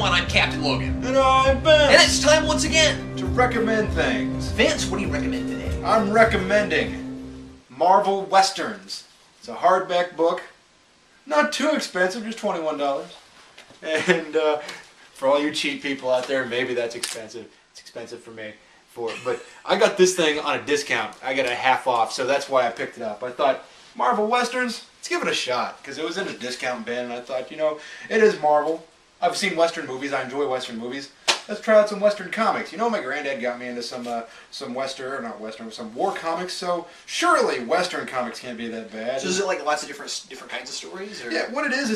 everyone, I'm Captain Logan. And I'm Vince. And it's time once again to recommend things. Vince, what do you recommend today? I'm recommending Marvel Westerns. It's a hardback book. Not too expensive, just $21. And for all you cheap people out there, maybe that's expensive. It's expensive for me. But I got this thing on a discount. I got a half off, so that's why I picked it up. I thought, Marvel Westerns, let's give it a shot. Because it was in a discount bin, and I thought, it is Marvel. I've seen Western movies. I enjoy Western movies. Let's try out some Western comics. My granddad got me into some war comics, so surely Western comics can't be that bad. So is it like lots of different kinds of stories? Or? Yeah, what it is,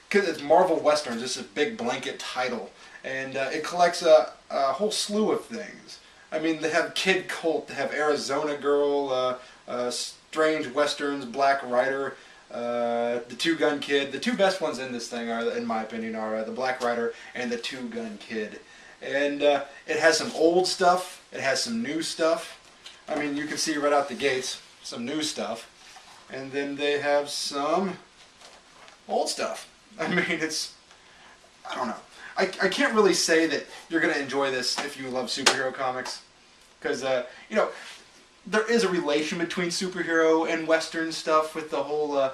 because it's Marvel Westerns. It's a big blanket title, and it collects a whole slew of things. I mean, they have Kid Colt, they have Arizona Girl, Strange Westerns, Black Rider, the Two-Gun Kid. The two best ones in this thing, in my opinion, are the Black Rider and the Two-Gun Kid. And it has some old stuff, it has some new stuff. I mean, you can see right out the gates, some new stuff. And then they have some old stuff. I mean, I don't know. I can't really say that you're going to enjoy this if you love superhero comics. Because, there is a relation between superhero and Western stuff with the whole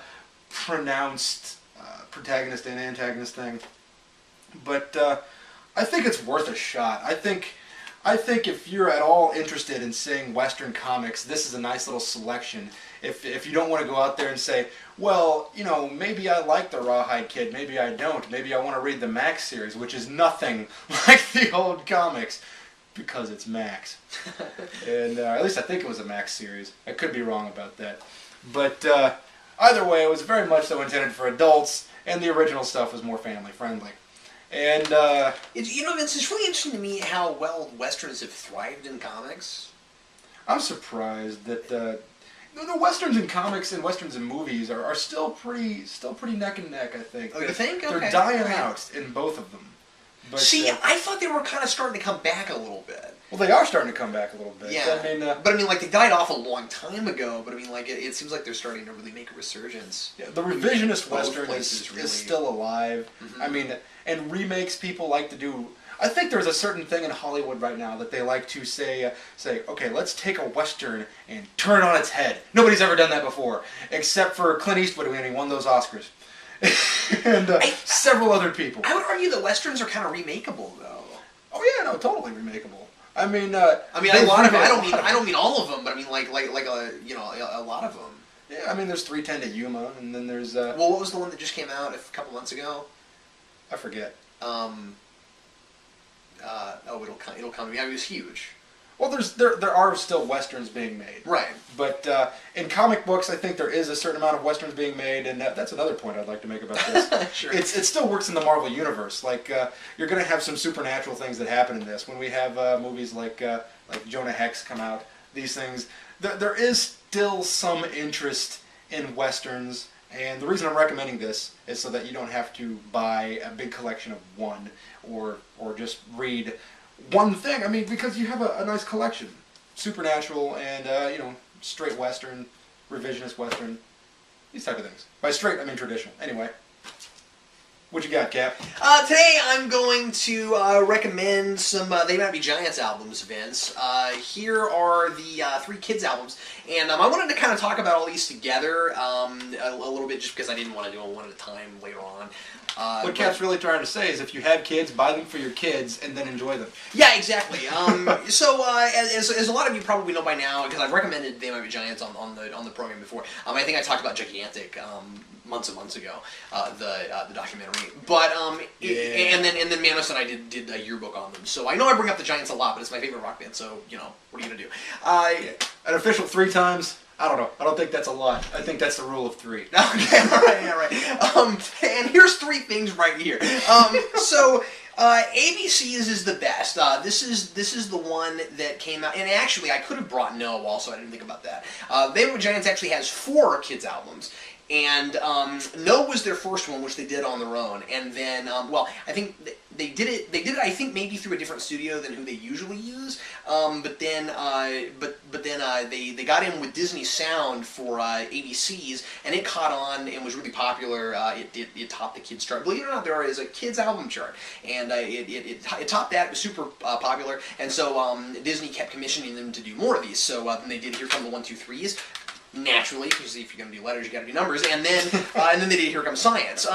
pronounced protagonist and antagonist thing. But I think it's worth a shot. I think if you're at all interested in seeing Western comics, this is a nice little selection. If you don't want to go out there and say, well, maybe I like the Rawhide Kid, maybe I don't. Maybe I want to read the Max series, which is nothing like the old comics, because it's Max. And at least I think it was a Max series. I could be wrong about that. But either way, it was very much so intended for adults, and the original stuff was more family friendly. And Vince, it's really interesting to me how well Westerns have thrived in comics. I'm surprised that the Westerns in comics and Westerns in movies are still pretty neck and neck, I think. Oh, you think? Okay. They're dying out in both of them. But, see, I thought they were kind of starting to come back a little bit. Well, they are starting to come back a little bit. Yeah, they died off a long time ago. But it seems like they're starting to really make a resurgence. Yeah, the revisionist Western is still alive. Mm-hmm. I mean, and remakes people like to do. I think there's a certain thing in Hollywood right now that they like to say, okay, let's take a Western and turn it on its head. Nobody's ever done that before, except for Clint Eastwood when he won those Oscars. And several other people. I would argue that Westerns are kind of remakeable, though. Oh yeah, no, totally remakeable. I mean, a lot of them. I don't mean all of them, but I mean like a lot of them. Yeah, I mean, there's 310 to Yuma, and then there's. Well, what was the one that just came out a couple months ago? I forget. It'll come to me. I mean, it was huge. Well, there are still Westerns being made. Right. But in comic books, I think there is a certain amount of Westerns being made, and that's another point I'd like to make about this. Sure. It still works in the Marvel Universe. Like, you're going to have some supernatural things that happen in this. When we have movies like Jonah Hex come out, these things, there is still some interest in Westerns, and the reason I'm recommending this is so that you don't have to buy a big collection of one, or just read one thing. I mean, because you have a nice collection. Supernatural and, straight Western, revisionist Western, these type of things. By straight, I mean traditional. Anyway, what you got, Cap? Today I'm going to recommend some They Might Be Giants albums, Vince. Here are the 3 kids albums, and I wanted to kind of talk about all these together a little bit just because I didn't want to do them one at a time later on. What Cap's really trying to say is if you have kids, buy them for your kids and then enjoy them. Yeah, exactly. So as a lot of you probably know by now, because I've recommended They Might Be Giants on the program before, I think I talked about Gigantic months and months ago, the documentary. But and then Manos and I did a yearbook on them. So I know I bring up the Giants a lot, but it's my favorite rock band. So what are you gonna do? An official 3 times. I don't know. I don't think that's a lot. I think that's the rule of 3. Okay, all right. And here's 3 things right here. So ABC's is the best. This is the one that came out, and actually I could have brought No also. I didn't think about that. They Might Be Giants actually has 4 kids albums. And No was their first one, which they did on their own. And then, well, I think they did it. They did it, I think, maybe through a different studio than who they usually use. But then they got in with Disney Sound for ABCs, and it caught on and was really popular. It topped the kids chart. Believe it or not, there is a kids album chart, and it topped that. It was super popular, and so Disney kept commissioning them to do more of these. So then they did Here Come the 1, 2, 3s. Naturally, because if you're going to do letters, you got to do numbers, and then they did Here Comes Science.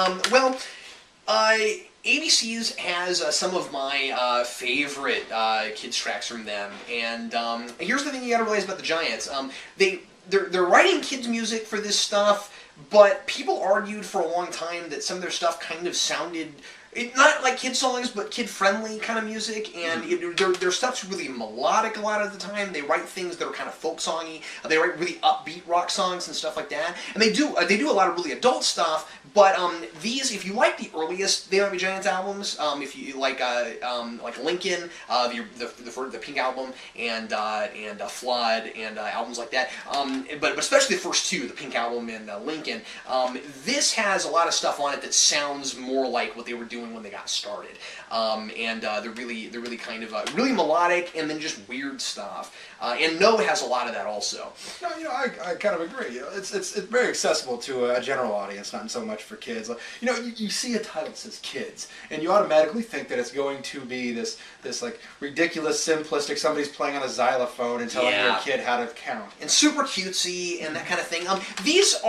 ABC's has some of my favorite kids tracks from them, and here's the thing you got to realize about the Giants. They're writing kids music for this stuff, but people argued for a long time that some of their stuff kind of sounded. Not like kid songs, but kid-friendly kind of music, and their stuff's really melodic a lot of the time. They write things that are kind of folk-songy. They write really upbeat rock songs and stuff like that. And they do a lot of really adult stuff, but these, if you like the earliest They Might Be Giants albums, if you like Lincoln, the Pink Album, and Flood, and albums like that, but especially the first two, the Pink Album and Lincoln, this has a lot of stuff on it that sounds more like what they were doing when they got started, and they're really kind of really melodic, and then just weird stuff. And No has a lot of that also. No, I kind of agree. It's very accessible to a general audience, not so much for kids. Like, you see a title that says kids, and you automatically think that it's going to be this like ridiculous, simplistic. Somebody's playing on a xylophone and telling your kid how to count, and super cutesy and that kind of thing. These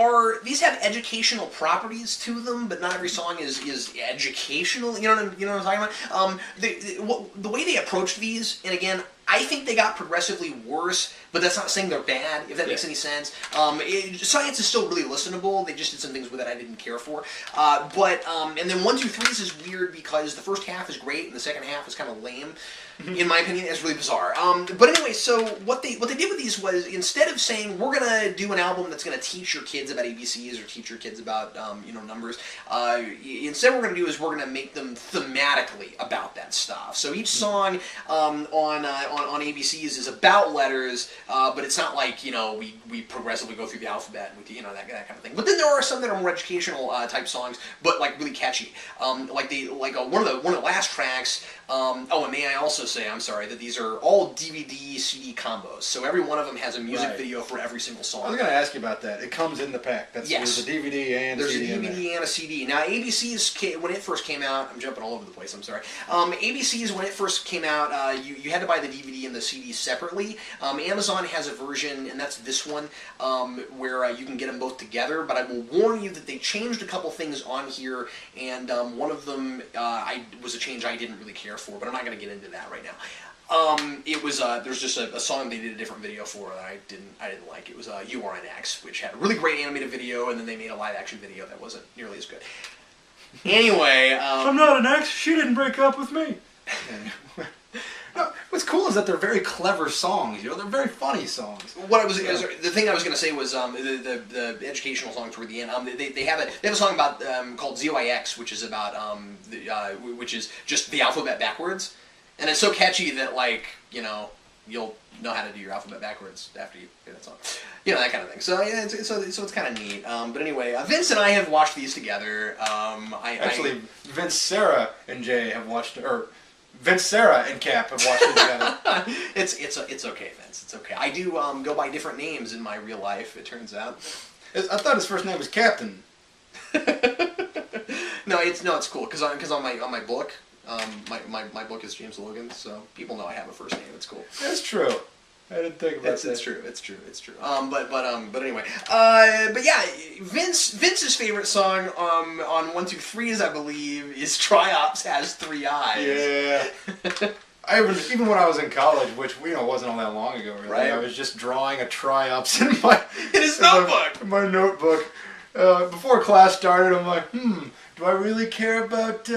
have educational properties to them, but not every song is educational. You know what I'm talking about? The way they approach these, and again, I think they got progressively worse, but that's not saying they're bad, if that makes any sense. Science is still really listenable. They just did some things with it I didn't care for. And then 1, 2, 3s is weird because the first half is great and the second half is kind of lame. In my opinion, it's really bizarre. But anyway, so what they did with these was, instead of saying we're gonna do an album that's gonna teach your kids about ABCs or teach your kids about numbers, instead what we're gonna do is we're gonna make them thematically about that stuff. So each song on ABCs is about letters, but it's not like we progressively go through the alphabet with that kind of thing. But then there are some that are more educational type songs, but like really catchy. One of the last tracks. And may I also say, I'm sorry, that these are all DVD, CD combos. So every one of them has a music video for every single song. I was going to ask you about that. It comes in the pack. There's a DVD and there's CD a DVD and a CD. Now, ABC's, when it first came out, I'm jumping all over the place, I'm sorry. ABC's, when it first came out, you had to buy the DVD and the CD separately. Amazon has a version, and that's this one, where you can get them both together. But I will warn you that they changed a couple things on here, and one of them was a change I didn't really care for, but I'm not going to get into that right now. It was there's just a song they did a different video for that I didn't like. It was You Are an X, which had a really great animated video, and then they made a live action video that wasn't nearly as good. Anyway, I'm not an X. She didn't break up with me. No, what's cool is that they're very clever songs. They're very funny songs. The thing I was going to say was the educational song toward the end. They have a song about called ZYX, which is about which is just the alphabet backwards, and it's so catchy that you'll know how to do your alphabet backwards after you hear that song. That kind of thing. So yeah, it's kind of neat. But anyway, Vince and I have watched these together. Vince, Sarah, and Jay have watched, or Vince, Sarah, and Cap have watched it together. It's okay, Vince. It's okay. I do go by different names in my real life. It turns out. I thought his first name was Captain. No, it's cool because on my book, my book is James Logan, so people know I have a first name. It's cool. That's true. I didn't think about that. It's true. But anyway. But yeah, Vince's favorite song on 1, 2, 3s, I believe, is Triops Has 3 Eyes. Yeah. Even when I was in college, which wasn't all that long ago, really. Right. I was just drawing a Triops in his notebook. In my notebook. Before class started, I'm like, do I really care about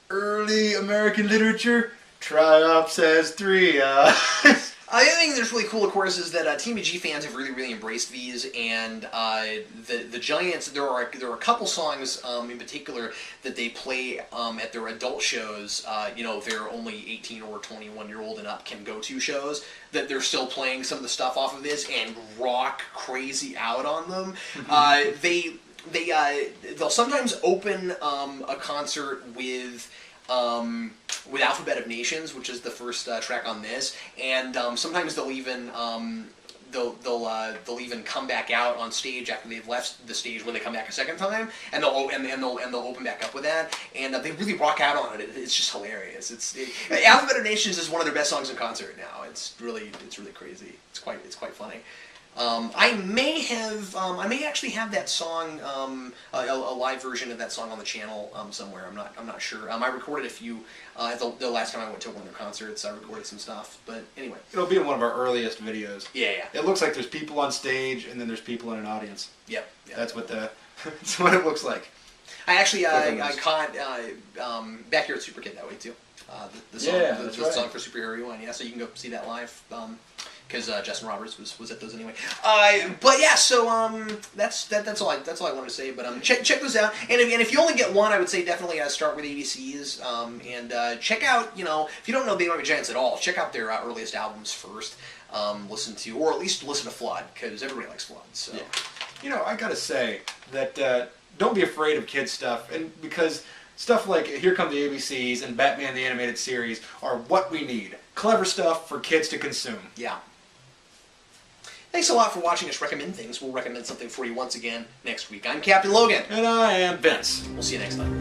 early American literature? Triops Has 3 Eyes. The other thing that's really cool, of course, is that TMG fans have really embraced these, and the Giants. There are a couple songs in particular that they play at their adult shows. They're only 18 or 21-year-old and up can go to shows. That they're still playing some of the stuff off of this and rock crazy out on them. They'll sometimes open a concert with Alphabet of Nations, which is the first track on this, and sometimes they'll even they'll even come back out on stage after they've left the stage when they come back a second time, and they'll open back up with that, and they really rock out on it. It's just hilarious. Alphabet of Nations is one of their best songs in concert now. It's really crazy. It's quite funny. I may actually have that song, a live version of that song on the channel somewhere. I'm not sure. I recorded a few. The last time I went to one of their concerts, I recorded some stuff. But anyway, it'll be in one of our earliest videos. Yeah. It looks like there's people on stage and then there's people in an audience. Yep. That's what that's what it looks like. I actually I caught back here at Super Kid that way too. The song for Superhero 1. Yeah, so you can go see that live. Because Justin Roberts was at those anyway. But yeah, so that's all I wanted to say. But check those out. And if you only get one, I would say definitely start with ABCs. And check out, if you don't know They Might Be Giants at all, check out their earliest albums first. Listen to, or at least listen to Flood, because everybody likes Flood. So yeah. I gotta say that don't be afraid of kids stuff, and because stuff like Here Come the ABCs and Batman the Animated Series are what we need. Clever stuff for kids to consume. Yeah. Thanks a lot for watching us recommend things. We'll recommend something for you once again next week. I'm Captain Logan. And I am Vince. We'll see you next time.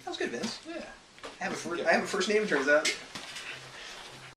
That was good, Vince. Yeah. I have a first name, it turns out.